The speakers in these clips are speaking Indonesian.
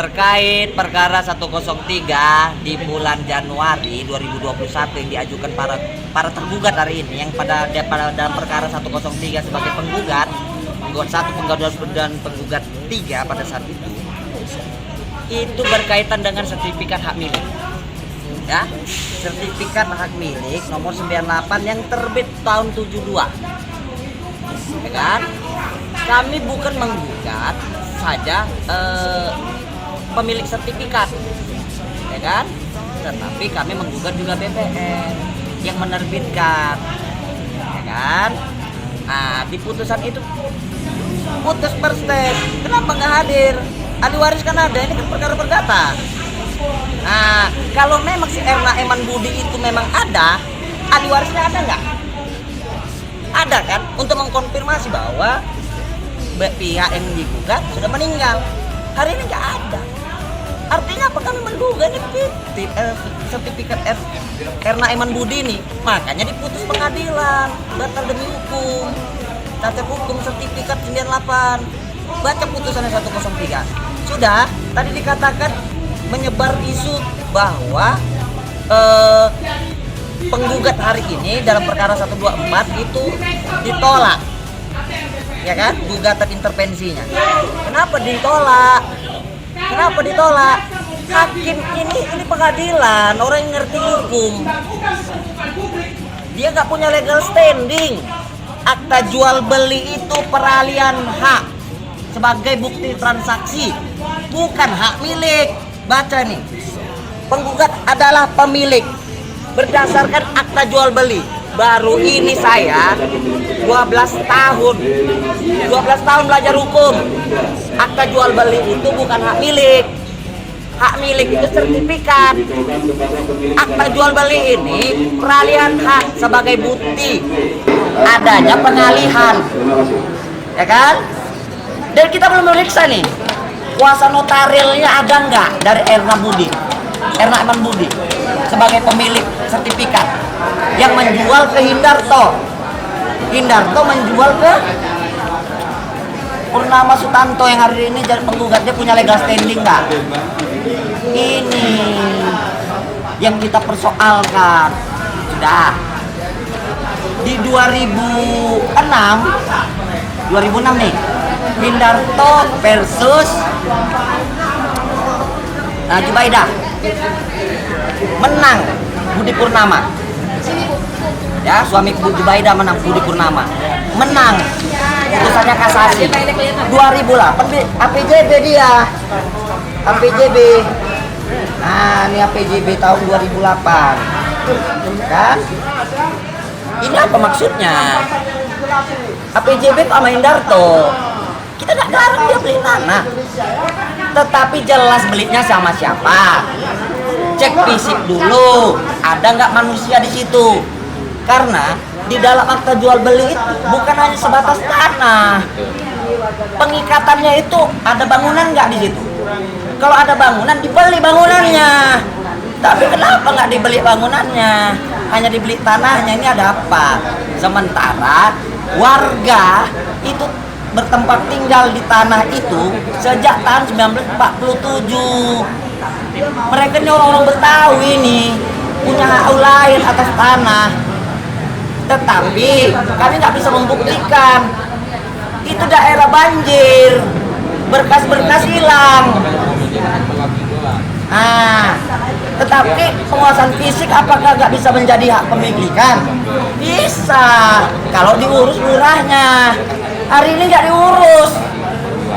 terkait perkara 103 di bulan Januari 2021 yang diajukan para tergugat hari ini, yang pada dalam perkara 103 sebagai penggugat satu, penggugat dan penggugat 3 pada saat itu berkaitan dengan sertifikat hak milik. Ya, sertifikat hak milik nomor 98 yang terbit tahun 72. Ya kan? Kami bukan menggugat saja pemilik sertifikat, ya kan? Tetapi kami menggugat juga BPN yang menerbitkan, ya kan? Nah, di putusan itu putus per step. Kenapa nggak hadir? Ahli waris kan ada, ini kan perkara perdata. Nah, kalau memang si Erna Eman Budi itu memang ada, ahli warisnya ada nggak? Ada kan? Untuk mengkonfirmasi bahwa pihak yang digugat sudah meninggal. Hari ini nggak ada. Artinya apa? Kami menduga ini sertifikat Erna Eman Budi ini, makanya diputus pengadilan, batal demi hukum, cacat hukum sertifikat 98. Baca putusannya 103. Sudah, tadi dikatakan menyebar isu bahwa penggugat hari ini dalam perkara 124 itu ditolak, ya kan, gugatan intervensinya. Kenapa ditolak? Kenapa ditolak? Hakim ini pengadilan, orang yang ngerti hukum. Dia nggak punya legal standing. Akta jual beli itu peralihan hak sebagai bukti transaksi, bukan hak milik. Baca nih, penggugat adalah pemilik berdasarkan akta jual beli. Baru ini saya 12 tahun belajar hukum. Akta jual beli itu bukan hak milik. Hak milik itu sertifikat. Akta jual beli ini peralihan hak sebagai bukti adanya pengalihan, ya kan? Dan kita belum memeriksa nih kuasa notarilnya ada nggak dari Erna Eman Budi sebagai pemilik sertifikat yang menjual ke Hindarto menjual ke Purnama Sutanto yang hari ini jadi penggugatnya, punya legal standing nggak? Ini yang kita persoalkan. Sudah di 2006 nih, Hindarto versus Jubaidah, menang Budi Purnama. Ya, suami Jubaidah menang, Budi Purnama menang, putusannya kasasi 2008 APJB dia. APJB. Nah, ini APJB tahun 2008. Kan? Ini apa maksudnya? APJB sama Hindarto. Kita nggak larang dia beli tanah, tetapi jelas belinya sama siapa. Cek fisik dulu, ada nggak manusia di situ. Karena di dalam akta jual beli itu bukan hanya sebatas tanah, pengikatannya itu ada bangunan nggak di situ. Kalau ada bangunan, dibeli bangunannya. Tapi kenapa nggak dibeli bangunannya, hanya dibeli tanahnya? Ini ada apa? Sementara warga itu bertempat tinggal di tanah itu sejak tahun 1947. Mereka ini orang-orang Betawi nih, punya hak lain atas tanah. Tetapi kami nggak bisa membuktikan. Itu daerah banjir, berkas-berkas hilang. Nah, tetapi penguasaan fisik apakah nggak bisa menjadi hak pemilikan? Bisa, kalau diurus lurahnya. Hari ini nggak diurus,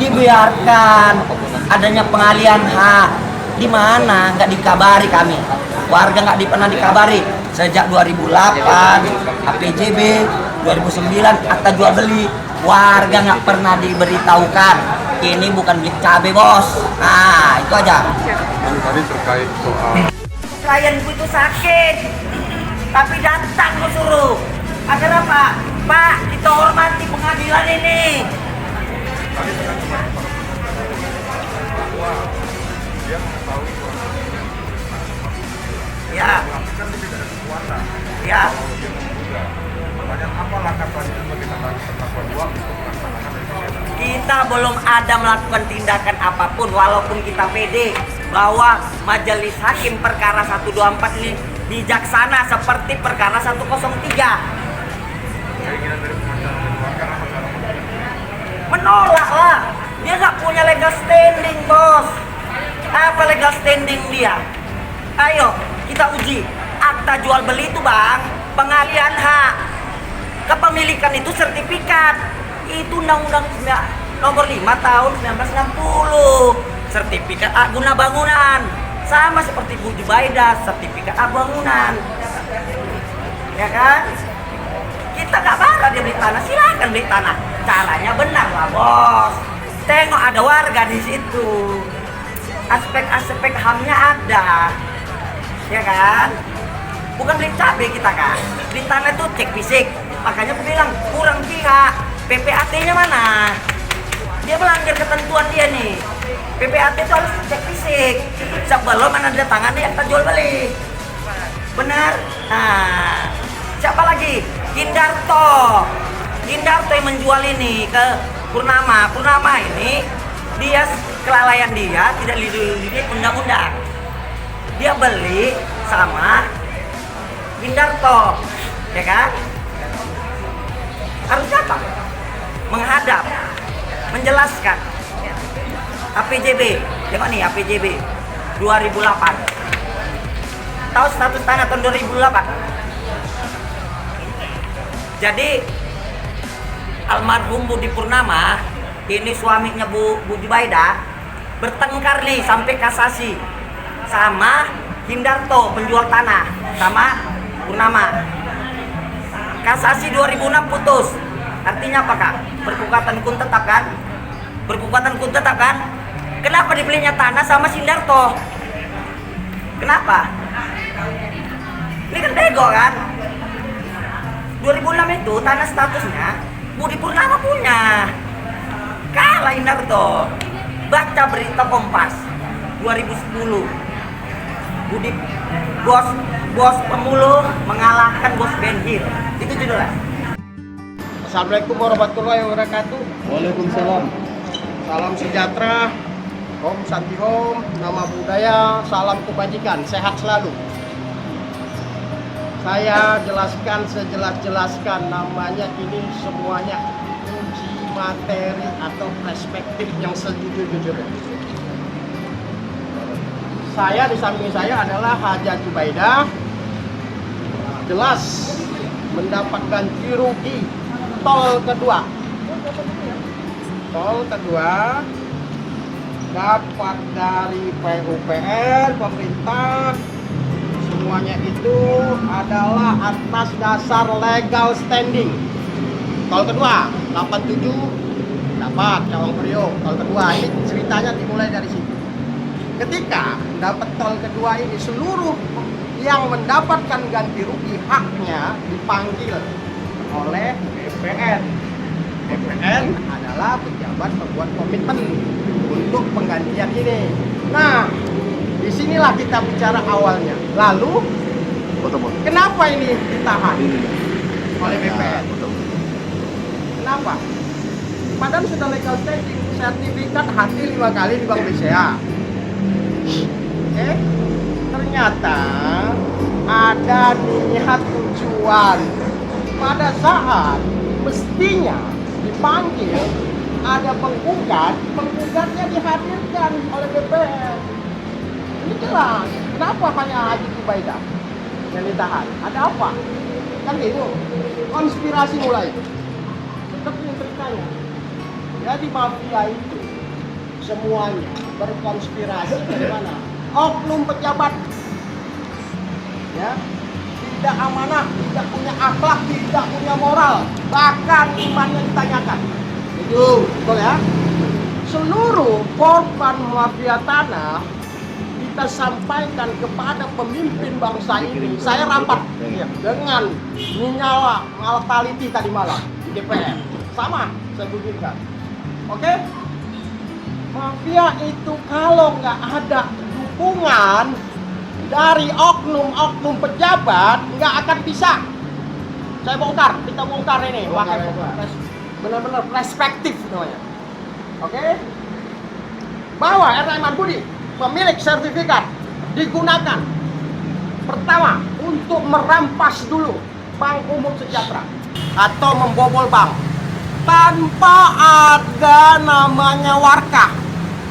dibiarkan adanya pengalihan hak. Di mana nggak dikabari kami, warga nggak pernah dikabari sejak 2008 APJB, 2009 akta jual beli, warga nggak pernah diberitahukan. Ini bukan beli cabai, bos. Nah, itu aja. Tadi terkait soal Klienku itu sakit, tapi datang gue suruh. Agar apa? Pak, kita hormati pengadilan ini. tadi dengan bahwa dia mengetahui Ya, tapi kan dia tidak ada kekuatan. ya. Kalau dia juga. Pertanyaan apa langkah selanjutnya bagi terdakwa 2 untuk melaksanakan remisi? Kita belum ada melakukan tindakan apapun, walaupun kita pede bahwa Majelis Hakim perkara 124 ini bijaksana seperti perkara 103. Keinginan dari pengacara mengeluarkan apa cara Menolak lah, dia nggak punya legal standing, bos. Apa legal standing dia? Ayo kita uji. Akta jual beli itu bang, pengalihan hak. Kepemilikan itu sertifikat. Itu undang-undang nomor 5 tahun 1960. Sertifikat hak guna bangunan. Sama seperti Bu Jubaida, sertifikat hak bangunan. Ya kan? Kita nggak marah dia beli tanah, silakan beli tanah. Caranya benar lah, bos. Tengok ada warga di situ. Aspek-aspek HAM-nya ada. Ya kan? Bukan beli cabai kita kan. Beli tanah itu cek fisik. Makanya aku bilang kurang pihak. PPAT-nya mana? Dia melanggar ketentuan dia nih. PPAT itu harus cek fisik sebelum menandatangani akta jual beli. Benar? Nah, siapa lagi? Gindarto yang menjual ini ke Purnama. Purnama ini dia kelalaian dia tidak dilindungi undang-undang. Dia beli sama Gindarto, ya kan? Harus apa? Menghadap, menjelaskan. APJB, tengok nih APJB 2008. Tahu status tanah tahun 2008? Jadi almarhum Budi Purnama, ini suaminya Bu Jubaida, bertengkar nih sampai kasasi sama Gindarto penjual tanah sama Purnama. Kasasi 2006 putus. Artinya apa kak? Berkekuatan hukum tetap kan? Berkekuatan hukum tetap kan? Kenapa dibelinya tanah sama Gindarto? Kenapa? Ini kan bego kan? 2006 itu tanah statusnya Budi Purnama punya. Kalah Gindarto. Baca berita Kompas 2010. Budi bos pemulung mengalahkan bos Benhil. Itu judulnya. Assalamualaikum warahmatullahi wabarakatuh. Waalaikumsalam. Salam sejahtera, Om Santi Om, nama budaya, salam kebajikan, sehat selalu. Saya jelaskan sejelas-jelaskan, namanya ini semuanya uji materi atau perspektif yang sejujur-jujurnya. Saya di samping saya adalah Haja Jubaida, jelas mendapat ganti rugi tol kedua. Tol kedua dapat dari PUPR, pemerintah, semuanya itu adalah atas dasar legal standing. Tol kedua 87 dapat Cawang Priok. Tol kedua ini ceritanya dimulai dari situ. Ketika dapat tol kedua ini, seluruh yang mendapatkan ganti rugi haknya dipanggil oleh BPN. BPN adalah pejabat pembuat komitmen untuk penggantian ini. Nah, disinilah kita bicara awalnya. Lalu, kenapa ini ditahan oleh BPN? Kenapa? Padahal sudah legal standing, sertifikat hati 5 kali di Bank BCA. Oke, ternyata ada niat tujuan pada saat mestinya dipanggil ada penggugatnya dihadirkan oleh BPN. Ini jelas. Kenapa hanya Haji Jubaida yang ditahan? Ada apa? Kan itu konspirasi mulai. Tetap yang ceritanya. Jadi mafia itu semuanya berkonspirasi dari mana? Oknum pejabat, ya, tidak amanah, tidak punya akhlak, tidak punya moral, bahkan imannya ditanyakan. Itu betul ya. Seluruh korban mafia tanah kita sampaikan kepada pemimpin bangsa ini. Saya rapat dengan Nyala Maltaliti tadi malam di DPR. Sama saya bunyikan. Oke? Mafia itu kalau nggak ada dukungan dari oknum-oknum pejabat, nggak akan bisa. Saya bongkar, kita bongkar ini. Benar-benar perspektif namanya. Oke? Bahwa RT Marbudi pemilik sertifikat digunakan pertama untuk merampas dulu Bank Umum Sejahtera atau membobol bank tanpa ada namanya warkah.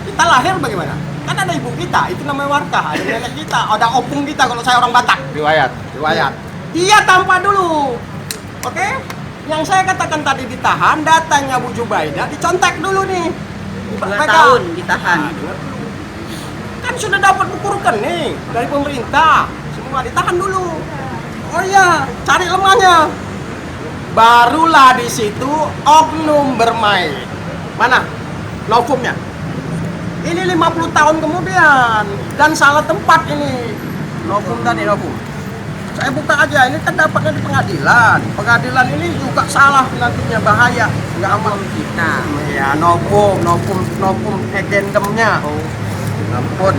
Kita lahir bagaimana? Kan ada ibu kita, itu namanya warkah. Ada nenek kita, ada opung kita kalau saya orang Batak. Riwayat. Dia tanpa dulu. Oke? Yang saya katakan tadi ditahan, datanya Bu Jubaida dicontek dulu nih. 2 tahun ditahan. Kan sudah dapat buku rekening dari pemerintah. Semua ditahan dulu. Oh iya, cari lemahnya. Barulah di situ oknum bermain. Mana? Novumnya. Ini 50 tahun kemudian dan salah tempat ini. Novum tadi novum. Saya buka aja, ini kan dapatnya di pengadilan. Pengadilan ini juga salah nantinya, bahaya. Nggak aman kita. Ya, novum agendemnya. Ampun.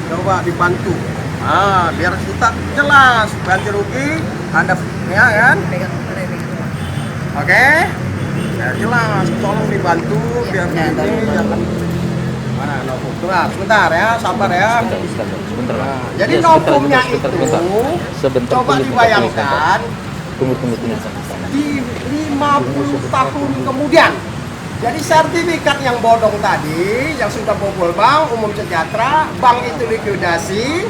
Coba dibantu. Biar kita jelas ganti rugi, ada ya kan? Oke? Ya jelas, tolong dibantu biar ini jangan. Mana novum? Sebentar ya, sabar ya. Sebentar. Nah, jadi novumnya itu coba dibayangkan Tunggu. di 50 tahun kemudian. Jadi sertifikat yang bodong tadi, yang sudah bobol Bank Umum Sejahtera, bank itu likuidasi,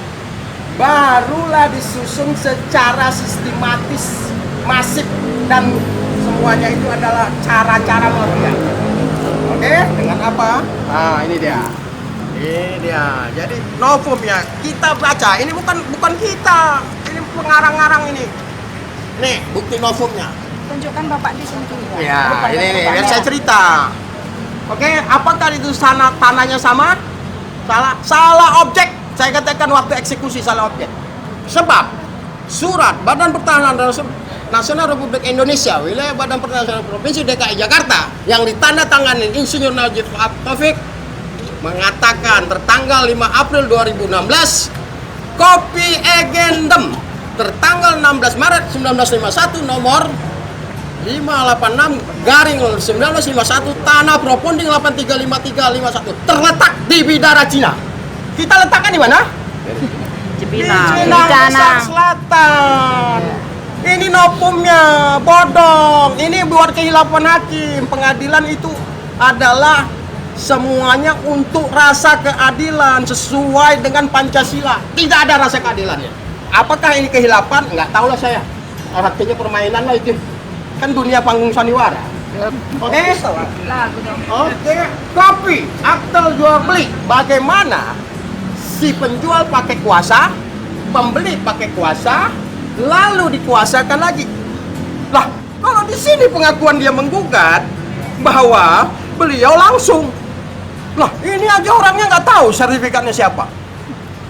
barulah disusun secara sistematis, masif, dan semuanya itu adalah cara-cara mafia. Oke, dengan apa? Nah, ini dia. Jadi novumnya kita baca. Ini bukan kita. Ini pengarang-arang ini. Nih, bukti novumnya. Tunjukkan Bapak di sini. Ya, ini biar saya cerita. Oke, apakah itu tanahnya sama? Salah objek. Saya katakan waktu eksekusi salah objek. Sebab surat Badan Pertahanan Nasional Republik Indonesia, wilayah Badan Pertahanan Provinsi DKI Jakarta yang ditandatangani Insinyur Najib Taufik mengatakan tertanggal 5 April 2016, kopi agendem tertanggal 16 Maret 1951 nomor 586/1951 tanah Proponding 835351 terletak di Bidara Cina. Kita letakkan di mana? Cipinang. Di Cipinang Selatan. Ini novumnya bodong. Ini buat kehilapan hakim. Pengadilan itu adalah semuanya untuk rasa keadilan sesuai dengan Pancasila. Tidak ada rasa keadilannya. Apakah ini kehilapan? Nggak tahu lah saya. Artinya permainan lah itu. Kan dunia panggung sandiwara. Oke? Oke. Kopi, akte jual beli. Bagaimana si penjual pakai kuasa, pembeli pakai kuasa, lalu dikuasakan lagi. Lah, kalau di sini pengakuan dia menggugat bahwa beliau langsung. Lah, ini aja orangnya nggak tahu sertifikatnya siapa.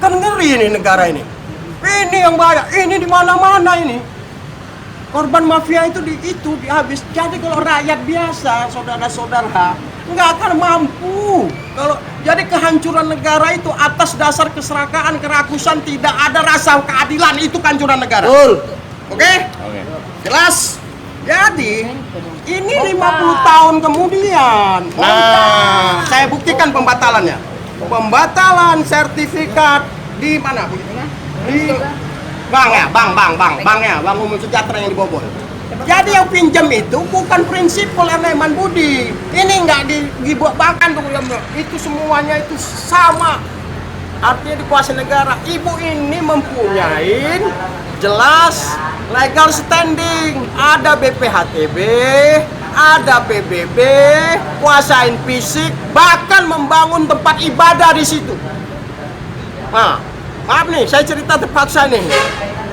Kan ngeri ini negara ini. Ini yang bahaya. Ini di mana-mana ini. Korban mafia itu dihabis. Jadi kalau rakyat biasa, saudara-saudara, nggak akan mampu. Jadi kehancuran negara itu atas dasar keserakahan, kerakusan, tidak ada rasa keadilan, itu kehancuran negara. Oke? Jelas? Jadi ini 50 tahun kemudian. Nah, saya buktikan pembatalannya. Pembatalan sertifikat di mana? Di Bank Umum Sejahtera yang dibobol. Jadi yang pinjam itu bukan prinsip oleh Marbudi. Ini nggak dibuat-bahkan tuh, itu semuanya itu sama. Artinya dikuasai negara. Ibu ini mempunyai jelas legal standing. Ada BPHTB, ada PBB, kuasain fisik, bahkan membangun tempat ibadah di situ. Nah, maaf nih, saya cerita terpaksa nih.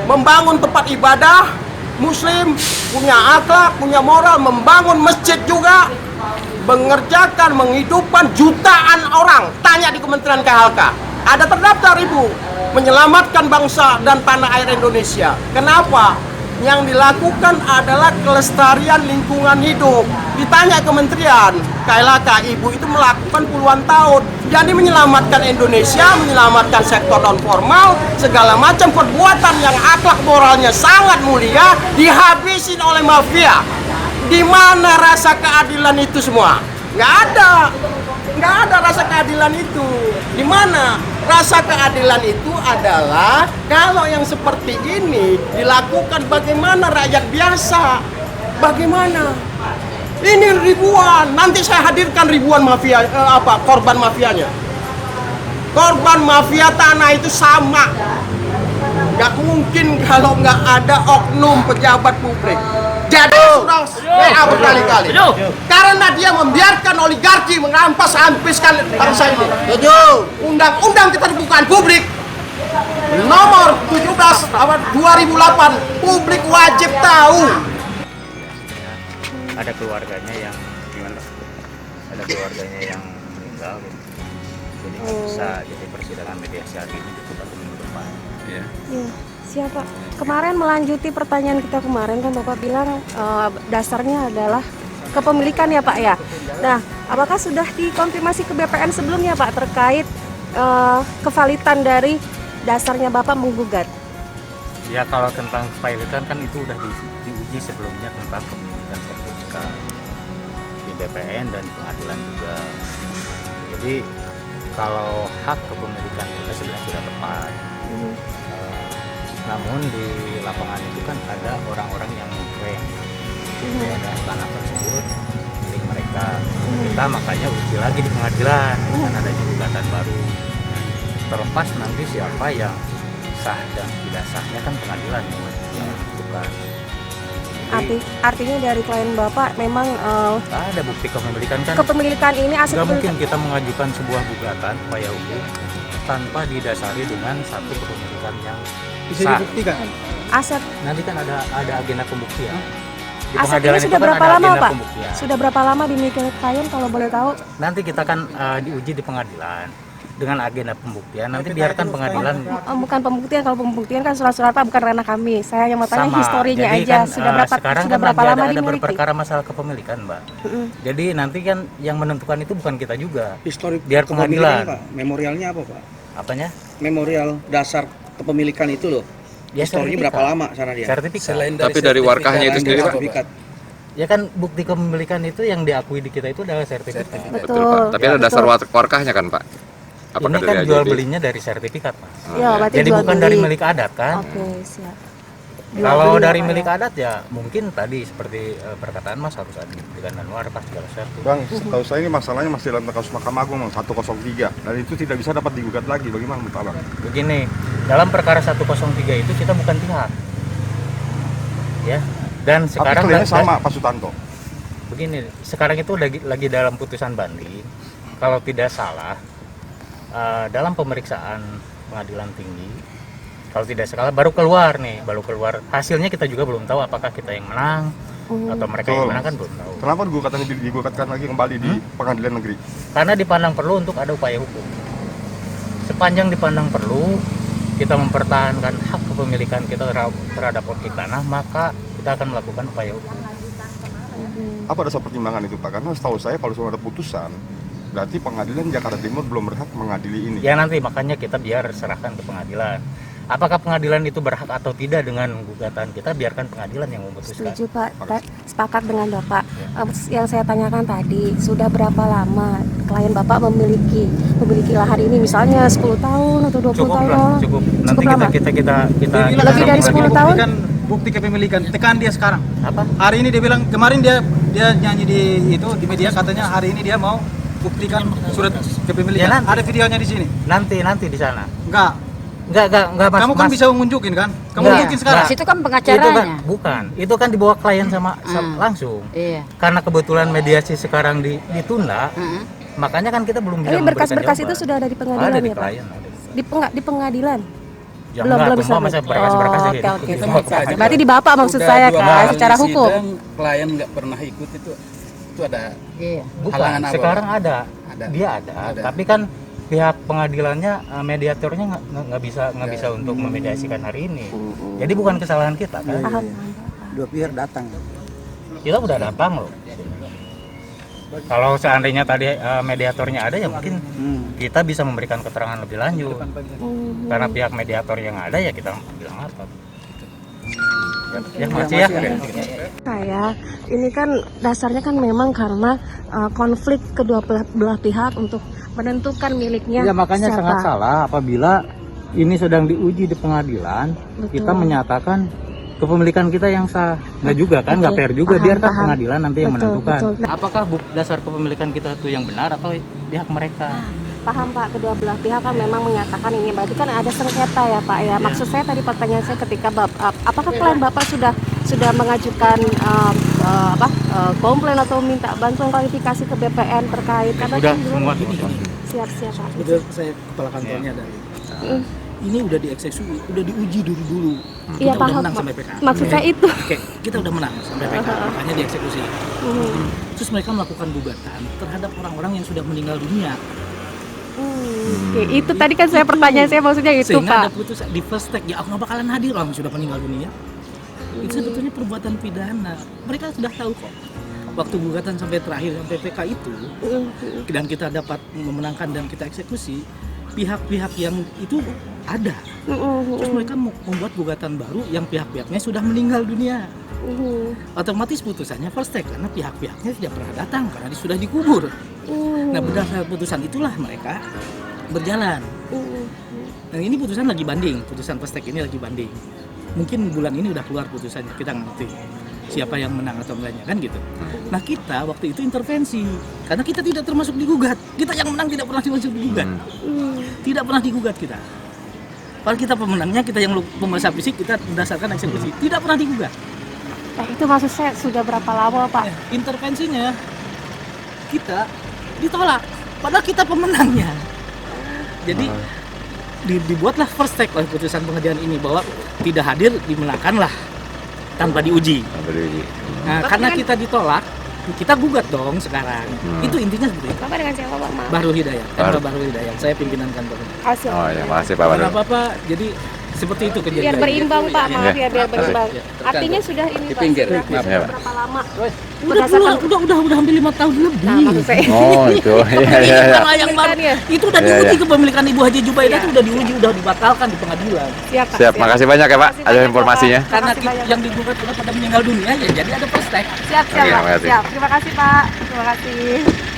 Membangun tempat ibadah, Muslim punya akhlak, punya moral, membangun masjid juga, mengerjakan, menghidupkan jutaan orang. Tanya di Kementerian KHK, ada terdaftar ibu, menyelamatkan bangsa dan tanah air Indonesia. Kenapa? Yang dilakukan adalah kelestarian lingkungan hidup. Ditanya kementerian, KLHK, ibu itu melakukan puluhan tahun. Jadi menyelamatkan Indonesia, menyelamatkan sektor non formal, segala macam perbuatan yang akhlak moralnya sangat mulia dihabisin oleh mafia. Di mana rasa keadilan itu semua? Nggak ada rasa keadilan itu. Di mana rasa keadilan itu adalah kalau yang seperti ini dilakukan bagaimana rakyat biasa, bagaimana? Ini ribuan, nanti saya hadirkan ribuan mafia, korban mafianya. Korban mafia tanah itu sama. Nggak mungkin kalau nggak ada oknum pejabat publik. Jadi sudah WA berkali-kali. Karena dia membiarkan oligarki merampas habiskan bangsa ini. Undang-undang keterbukaan publik nomor 17 tahun 2008 publik wajib tahu. Ada keluarganya yang gimana? Ada keluarganya yang meninggal, jadi nggak bisa. Jadi persidangan mediasi hari ini ditunda ke minggu depan. Iya. Siapa? Kemarin melanjuti pertanyaan kita kemarin kan Bapak bilang dasarnya adalah kepemilikan ya Pak ya. Nah, apakah sudah dikonfirmasi ke BPN sebelumnya Pak terkait kevalitan dari dasarnya Bapak menggugat? Ya kalau tentang kevalitan kan itu udah diuji sebelumnya tentang kepemilikan sertifikat di BPN dan pengadilan juga. Jadi kalau hak kepemilikan kita sebenarnya sudah tepat. Namun di lapangan itu kan ada orang-orang yang mengklaim ada tanah tersebut milik mereka. Kita makanya uji lagi di pengadilan dan ada gugatan baru. Terlepas nanti siapa yang sah dan tidak sahnya kan pengadilan yang menentukan. Artinya dari klien Bapak memang Ada bukti kepemilikan kan. kepemilikan ini aset Nggak mungkin kita mengajukan sebuah gugatan upaya hukum tanpa didasari dengan satu kepemilikan yang Bisa sah. dibuktikan. aset Nanti kan ada agenda pembuktian. Di aset ini pengadilan sudah itu kan berapa ada lama agenda Pak? pembuktian. Sudah berapa lama dimiliki klien kalau boleh tahu? Nanti kita kan diuji di pengadilan dengan agenda pembuktian. Nanti biarkan pengadilan Bukan pembuktian, kalau pembuktian kan surat-surat Pak bukan ranah kami. Saya yang mau tanya sama. historinya Jadi aja. kan, sekarang Sudah kan berapa lagi lama ada dimiliki? berperkara masalah kepemilikan, Mbak. Jadi nanti kan yang menentukan itu bukan kita juga. Histori Biar kepemilikan, pengadilan. Pak. Memorialnya apa, Pak? Apanya? Memorial dasar kepemilikan itu loh. Ya, Historinya sertifikat. berapa lama sana dia? Sertifikat. Tapi dari warkahnya itu sendiri, Pak. Sertifikat. Ya kan bukti kepemilikan itu yang diakui di kita itu adalah sertifikat. Betul, Pak. Tapi ada dasar warkahnya kan, Pak? Apakah Ini kan dari jual AJB? belinya dari sertifikat, Mas. Ya, berarti Jadi jual bukan beli. dari milik adat kan? Oke, siap. Jual Kalau beli dari apa milik ya? adat ya mungkin tadi seperti perkataan Mas harus ada buktikan dan warkah segala sesuatu. Bang, setahu saya ini masalahnya masih dalam kasus Mahkamah Agung Bang, 103 dan itu tidak bisa dapat digugat lagi. Bagaimana menurut Abang? Begini, dalam perkara 103 itu kita bukan pihak. Ya. Dan Tapi sekarang klaimnya sama Pak Sutanto. Begini, sekarang itu lagi dalam putusan banding. Kalau tidak salah dalam pemeriksaan pengadilan tinggi, kalau tidak salah baru keluar hasilnya, kita juga belum tahu apakah kita yang menang atau mereka yang Betul. menang kan belum tahu. Kenapa gugatan ini digugatkan lagi kembali di pengadilan negeri? Karena dipandang perlu untuk ada upaya hukum. Sepanjang dipandang perlu kita mempertahankan hak kepemilikan kita terhadap objek tanah, maka kita akan melakukan upaya hukum. Apa dasar pertimbangan itu Pak? Karena setahu saya kalau sudah ada putusan, berarti pengadilan Jakarta Timur belum berhak mengadili ini. Ya nanti makanya kita biar serahkan ke pengadilan. Apakah pengadilan itu berhak atau tidak dengan gugatan kita, biarkan pengadilan yang memutuskan. Setuju Pak, sepakat dengan Bapak. Yang saya tanyakan tadi, sudah berapa lama klien Bapak memiliki lahan ini, misalnya 10 tahun atau 20 Cukup tahun? lah, cukup. Nanti lama. kita Lebih dari 10 tahun? Bukti kepemilikan, tekan dia sekarang. apa? Hari ini dia bilang, kemarin dia nyanyi di media, katanya hari ini dia mau buktikan surat kepemilikan. Ya, nanti. Ada videonya di sini. Nanti di sana. Enggak. Enggak Mas. Kamu kan Mas. bisa mengunjukin kan? Kamu Enggak, unjukin sekarang. enggak. Situ kan Itu pengacaranya. kan bukan. Itu kan dibawa klien sama langsung. Iya. Karena kebetulan mediasi sekarang ditunda, makanya kan kita belum bisa Ini memberikan berkas-berkas itu jawaban. sudah ada di pengadilan Ada di ya Pak? klien, ada. Di pengadilan? Ya enggak, semua masa berkas-berkas Oh, jadi. oke. Oke. Berarti di Bapak maksud saya kan, secara hukum? Klien nggak pernah ikut itu ada Iya. Bukan, halangan apa, sekarang Pak? ada. Ada. Dia ada. Tapi kan pihak pengadilannya, mediatornya nggak bisa untuk memediasikan hari ini. Jadi bukan kesalahan kita kan. Paham. Dua pihak datang. Kita udah datang loh. Kalau seandainya tadi mediatornya ada ya mungkin kita bisa memberikan keterangan lebih lanjut. Karena pihak mediator yang ada ya kita bilang apa. Ya, makasih ya. Saya ini kan dasarnya kan memang karena konflik kedua belah pihak untuk menentukan miliknya Ya makanya siapa. sangat salah apabila ini sedang diuji di pengadilan, Betul. kita menyatakan kepemilikan kita yang sah. Nggak juga kan, nggak Oke. fair juga. Paham, Biarkan paham. pengadilan nanti yang Betul, menentukan. betul. Nah, Apakah dasar kepemilikan kita itu yang benar atau pihak mereka? paham Pak, kedua belah pihak kan memang menyatakan ini, berarti kan ada sengketa ya Pak ya. Maksud saya tadi pertanyaan saya ketika apakah klien Bapak sudah mengajukan komplain atau minta bantuan klarifikasi ke BPN terkait karena Sudah kan semua. siap-siap Pak. Betul, saya kepala kantornya dari. Ini udah dieksekusi, udah diuji dulu. Iya, Kita udah paham, menang Pak. sampai PK. Maksud saya itu. Oke, kita udah menang sampai PK, makanya dieksekusi. Terus mereka melakukan gugatan terhadap orang-orang yang sudah meninggal dunia. Oke, itu tadi kan saya pertanyaan saya maksudnya itu Sehingga ada Pak. putusan di first take, ya aku nggak bakalan hadir orang sudah meninggal dunia. Itu sebetulnya perbuatan pidana. Mereka sudah tahu kok. Waktu gugatan sampai terakhir sampai PK itu, dan kita dapat memenangkan dan kita eksekusi, pihak-pihak yang itu ada. Terus mereka membuat gugatan baru yang pihak-pihaknya sudah meninggal dunia. Otomatis putusannya first take karena pihak-pihaknya tidak pernah datang karena sudah dikubur. Nah, berdasarkan putusan itulah mereka berjalan. Dan ini putusan lagi banding, putusan first take ini lagi banding. Mungkin bulan ini udah keluar putusannya, kita ngerti siapa yang menang atau enggaknya kan gitu. Nah, kita waktu itu intervensi karena kita tidak termasuk digugat. Kita yang menang tidak pernah termasuk digugat. Tidak pernah digugat kita. Padahal kita pemenangnya, kita yang pemeriksaan fisik, kita berdasarkan eksekusi. Tidak pernah digugat. Itu maksud saya sudah berapa lama Pak? Intervensinya kita ditolak. Padahal kita pemenangnya. Jadi dibuatlah first take oleh putusan pengadilan ini bahwa tidak hadir dimenangkanlah tanpa diuji. Nah, karena kita ditolak, kita gugat dong sekarang. Itu intinya seperti itu. Bapak dengan siapa Pak? Maaf. Bahrul Hidayat, Bahrul Hidayat. Saya pimpinan kantor. Hasil. Oh ya, makasih Pak Karena Badrul. apa? Jadi seperti itu kejadian. Biar berimbang Pak, maaf ya biar berimbang. Ya, Artinya sudah ini Di Pak, pinggir. sudah Maaf ya, Pak. berapa lama? Udah hampir 5 tahun lebih. Nah, maksud saya. Oh itu, iya iya iya. Sama yang baru. Kepemilikannya. Itu udah Iya, diuji iya. kepemilikan Ibu Haji Jubaidah Iya. itu udah diuji, udah dibatalkan di pengadilan. Siap, Pak. Siap, makasih banyak ya Pak. Makasih Ada banyak, informasinya. Bapak. Karena Makasih banyak. yang digugat udah pada meninggal dunia ya, jadi ada first take. Siap, Oke, Pak. makasih. Siap. Terima kasih Pak. Terima kasih.